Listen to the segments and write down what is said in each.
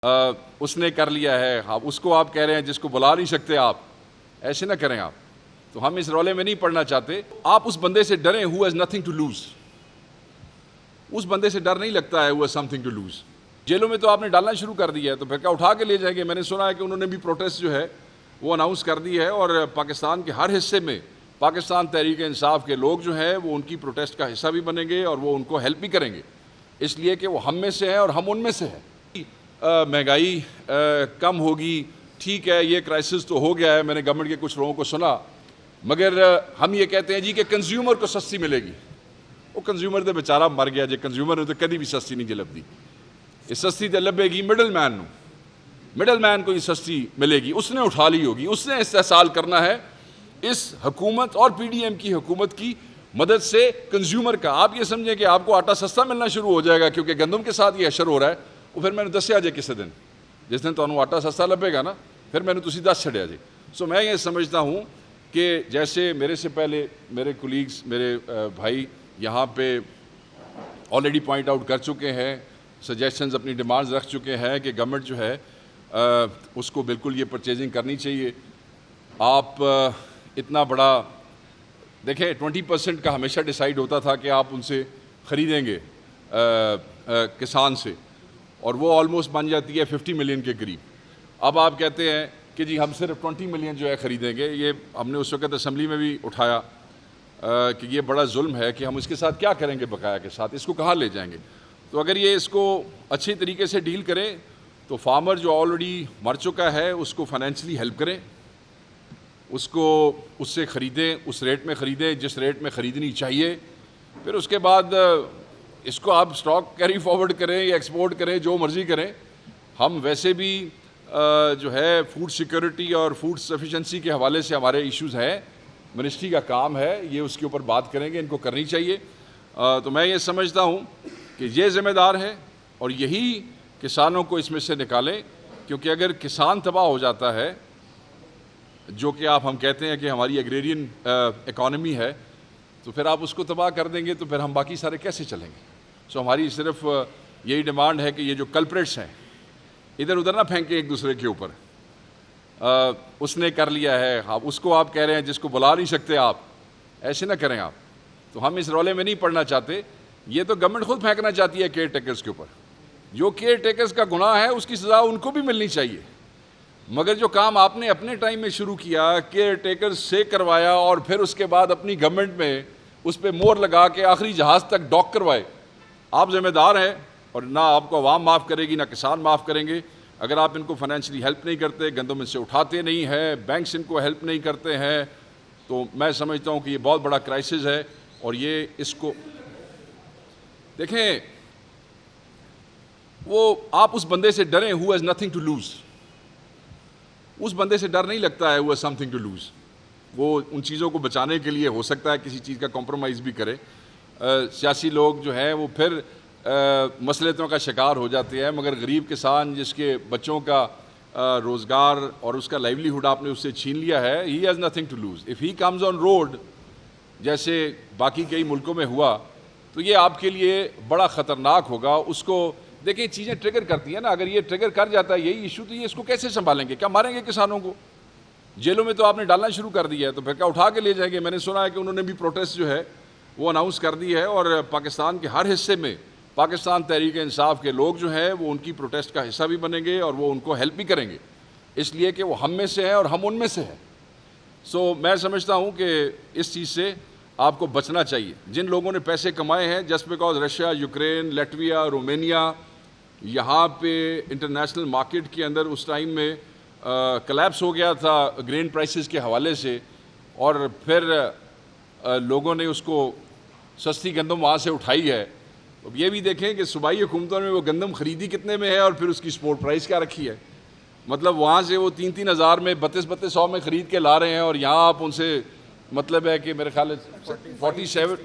اس نے کر لیا ہے، اس کو آپ کہہ رہے ہیں جس کو بلا نہیں سکتے آپ، ایسے نہ کریں آپ. تو ہم اس رولے میں نہیں پڑنا چاہتے. آپ اس بندے سے ڈریں who has nothing to lose. اس بندے سے ڈر نہیں لگتا ہے who has something to lose. جیلوں میں تو آپ نے ڈالنا شروع کر دیا ہے تو پھر کیا اٹھا کے لے جائیں گے؟ میں نے سنا ہے کہ انہوں نے بھی پروٹیسٹ جو ہے وہ اناؤنس کر دی ہے، اور پاکستان کے ہر حصے میں پاکستان تحریک انصاف کے لوگ جو ہیں وہ ان کی پروٹیسٹ کا حصہ بھی بنیں گے اور وہ ان کو ہیلپ بھی کریں گے، اس لیے کہ وہ ہم میں سے ہیں اور ہم ان میں سے ہیں. مہنگائی کم ہوگی، ٹھیک ہے، یہ کرائسس تو ہو گیا ہے، میں نے گورنمنٹ کے کچھ لوگوں کو سنا، مگر ہم یہ کہتے ہیں جی کہ کنزیومر کو سستی ملے گی. وہ کنزیومر تو بیچارہ مر گیا جی، کنزیومر نے تو کدی بھی سستی نہیں لبھی. یہ سستی تو لبے گی مڈل مین کو یہ سستی ملے گی، اس نے اٹھا لی ہوگی، اس نے استحصال کرنا ہے اس حکومت اور پی ڈی ایم کی حکومت کی مدد سے کنزیومر کا. آپ یہ سمجھیں کہ آپ کو آٹا سستا ملنا شروع ہو جائے گا کیونکہ گندم کے ساتھ یہ حشر ہو رہا ہے. وہ پھر میں نے دسیا جی کسی دن جس دن تو آٹا سستا لبے گا نا، پھر میں نے تسی دس چھڑیا جی. سو میں یہ سمجھتا ہوں کہ جیسے میرے سے پہلے میرے کولیگز، میرے بھائی یہاں پہ آلریڈی پوائنٹ آؤٹ کر چکے ہیں، سجیشنز اپنی ڈیمانڈز رکھ چکے ہیں کہ گورنمنٹ جو ہے اس کو بالکل یہ پرچیزنگ کرنی چاہیے. آپ اتنا بڑا دیکھیں 20% کا ہمیشہ ڈیسائیڈ ہوتا تھا کہ آپ ان سے خریدیں گے کسان سے، اور وہ آلموسٹ بن جاتی ہے 50 ملین کے قریب. اب آپ کہتے ہیں کہ جی ہم صرف 20 ملین جو ہے خریدیں گے. یہ ہم نے اس وقت اسمبلی میں بھی اٹھایا کہ یہ بڑا ظلم ہے کہ ہم اس کے ساتھ کیا کریں گے، بقایا کے ساتھ اس کو کہاں لے جائیں گے. تو اگر یہ اس کو اچھی طریقے سے ڈیل کریں تو فارمر جو آلریڈی مر چکا ہے اس کو فائنینشلی ہیلپ کریں، اس کو اس سے خریدیں، اس ریٹ میں خریدیں جس ریٹ میں خریدنی چاہیے. پھر اس کے بعد اس کو آپ سٹاک کیری فارورڈ کریں یا ایکسپورٹ کریں، جو مرضی کریں. ہم ویسے بھی جو ہے فوڈ سیکورٹی اور فوڈ سفیشنسی کے حوالے سے ہمارے ایشوز ہیں، منسٹری کا کام ہے، یہ اس کے اوپر بات کریں گے، ان کو کرنی چاہیے. تو میں یہ سمجھتا ہوں کہ یہ ذمہ دار ہے اور یہی کسانوں کو اس میں سے نکالیں، کیونکہ اگر کسان تباہ ہو جاتا ہے، جو کہ ہم کہتے ہیں کہ ہماری ایگریرین اکانومی ہے، تو پھر آپ اس کو تباہ کر دیں گے تو پھر ہم باقی سارے کیسے چلیں گے. سو ہماری صرف یہی ڈیمانڈ ہے کہ یہ جو کلپریٹس ہیں ادھر ادھر نہ پھینکیں ایک دوسرے کے اوپر. اس نے کر لیا ہے، اس کو آپ کہہ رہے ہیں جس کو بلا نہیں سکتے آپ، ایسے نہ کریں آپ. تو ہم اس رولے میں نہیں پڑنا چاہتے. یہ تو گورنمنٹ خود پھینکنا چاہتی ہے کیئر ٹیکرز کے اوپر. جو کیئر ٹیکرز کا گناہ ہے اس کی سزا ان کو بھی ملنی چاہیے. مگر جو کام آپ نے اپنے ٹائم میں شروع کیا، کیئر ٹیکرز سے کروایا اور پھر اس کے بعد اپنی گورنمنٹ میں اس پہ مور لگا کے آخری جہاز تک ڈاک کروائے، آپ ذمہ دار ہیں. اور نہ آپ کو عوام معاف کرے گی، نہ کسان معاف کریں گے. اگر آپ ان کو فائنینشلی ہیلپ نہیں کرتے، گندم ان سے اٹھاتے نہیں ہیں، بینکس ان کو ہیلپ نہیں کرتے ہیں، تو میں سمجھتا ہوں کہ یہ بہت بڑا کرائسس ہے. اور یہ اس کو دیکھیں، وہ آپ اس بندے سے ڈریں who has nothing to lose. اس بندے سے ڈر نہیں لگتا ہے who has something to lose. وہ ان چیزوں کو بچانے کے لیے ہو سکتا ہے کسی چیز کا کمپرومائز بھی کرے. سیاسی لوگ جو ہیں وہ پھر مصلحتوں کا شکار ہو جاتے ہیں، مگر غریب کسان جس کے بچوں کا روزگار اور اس کا لائیولی ہوڈ آپ نے اس سے چھین لیا ہے، he has nothing to lose. if he comes on road جیسے باقی کئی ملکوں میں ہوا تو یہ آپ کے لیے بڑا خطرناک ہوگا. اس کو دیکھیں، چیزیں ٹریگر کرتی ہیں نا. اگر یہ ٹریگر کر جاتا ہے یہی ایشو، تو یہ اس کو کیسے سنبھالیں گے؟ کیا ماریں گے کسانوں کو؟ جیلوں میں تو آپ نے ڈالنا شروع کر دیا ہے تو پھر کیا اٹھا کے لے جائیں گے؟ میں نے سنا ہے کہ انہوں نے بھی پروٹیسٹ جو ہے وہ اناؤنس کر دی ہے، اور پاکستان کے ہر حصے میں پاکستان تحریک انصاف کے لوگ جو ہیں وہ ان کی پروٹیسٹ کا حصہ بھی بنیں گے اور وہ ان کو ہیلپ بھی کریں گے، اس لیے کہ وہ ہم میں سے ہیں اور ہم ان میں سے ہیں. سو میں سمجھتا ہوں کہ اس چیز سے آپ کو بچنا چاہیے. جن لوگوں نے پیسے کمائے ہیں just because Russia, Ukraine, Latvia, Romania یہاں پہ انٹرنیشنل مارکیٹ کے اندر اس ٹائم میں کلیپس ہو گیا تھا گرین پرائسز کے حوالے سے، اور پھر لوگوں نے اس کو سستی گندم وہاں سے اٹھائی ہے. اب یہ بھی دیکھیں کہ صوبائی حکومتوں نے وہ گندم خریدی کتنے میں ہے اور پھر اس کی سپورٹ پرائس کیا رکھی ہے. مطلب وہاں سے وہ 3,000 میں 3200 میں خرید کے لا رہے ہیں، اور یہاں آپ ان سے مطلب ہے کہ میرے خیال 47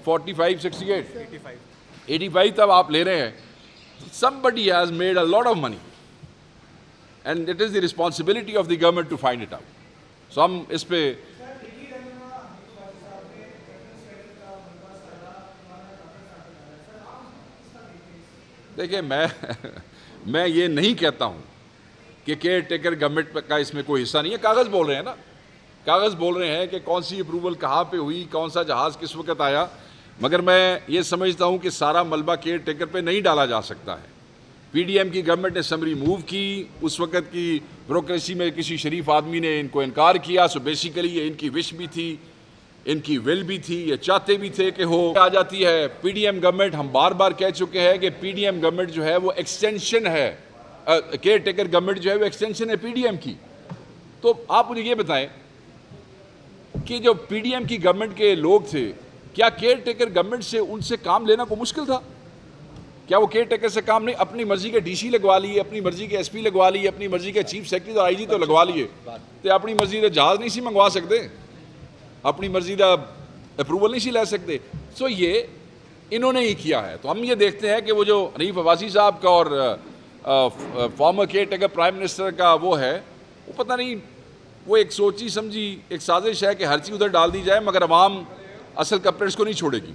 45 68 85 تب آپ لے رہے ہیں. Somebody has made a lot of money and it is the responsibility of the government to find it out. So ہم اس پہ دیکھیں، میں یہ نہیں کہتا ہوں کہ کیئر ٹیکر گورنمنٹ کا اس میں کوئی حصہ نہیں ہے. کاغذ بول رہے ہیں نا, کاغذ بول رہے ہیں کہ کون سی اپروول کہاں پہ ہوئی, کون سا جہاز کس وقت آیا. مگر میں یہ سمجھتا ہوں کہ سارا ملبہ کیئر ٹیکر پہ نہیں ڈالا جا سکتا ہے. پی ڈی ایم کی گورنمنٹ نے سمری موو کی, اس وقت کی بیوروکریسی میں کسی شریف آدمی نے ان کو انکار کیا. سو بیسیکلی یہ ان کی وش بھی تھی, ان کی ول بھی تھی, یہ چاہتے بھی تھے کہ ہو. آ جاتی ہے پی ڈی ایم گورنمنٹ. ہم بار بار کہہ چکے ہیں کہ پی ڈی ایم گورنمنٹ جو ہے وہ ایکسٹینشن ہے, کیئر ٹیکر گورنمنٹ جو ہے وہ ایکسٹینشن ہے پی ڈی ایم کی. تو آپ مجھے یہ بتائیں کہ جو پی ڈی ایم کی گورنمنٹ کے لوگ تھے, کیا کیئر ٹیکر گورنمنٹ سے ان سے کام لینا کو مشکل تھا؟ کیا وہ کیئر ٹیکر سے کام نہیں, اپنی مرضی کے ڈی سی لگوا لیے, اپنی مرضی کے ایس پی لگوا لیے, اپنی مرضی کے چیف سیکرٹری اور آئی جی تو لگوا لیے, تو اپنی مرضی کا جہاز نہیں سی منگوا سکتے, اپنی مرضی کا اپروول نہیں سی لے سکتے. سو یہ انہوں نے ہی کیا ہے. تو ہم یہ دیکھتے ہیں کہ وہ جو حنیف عباسی صاحب کا اور former caretaker prime minister کا وہ ہے, وہ پتہ نہیں, وہ ایک سوچی سمجھی ایک سازش ہے کہ ہر چیز ادھر ڈال دی جائے, مگر عوام اصل کلپریٹس کو نہیں چھوڑے گی.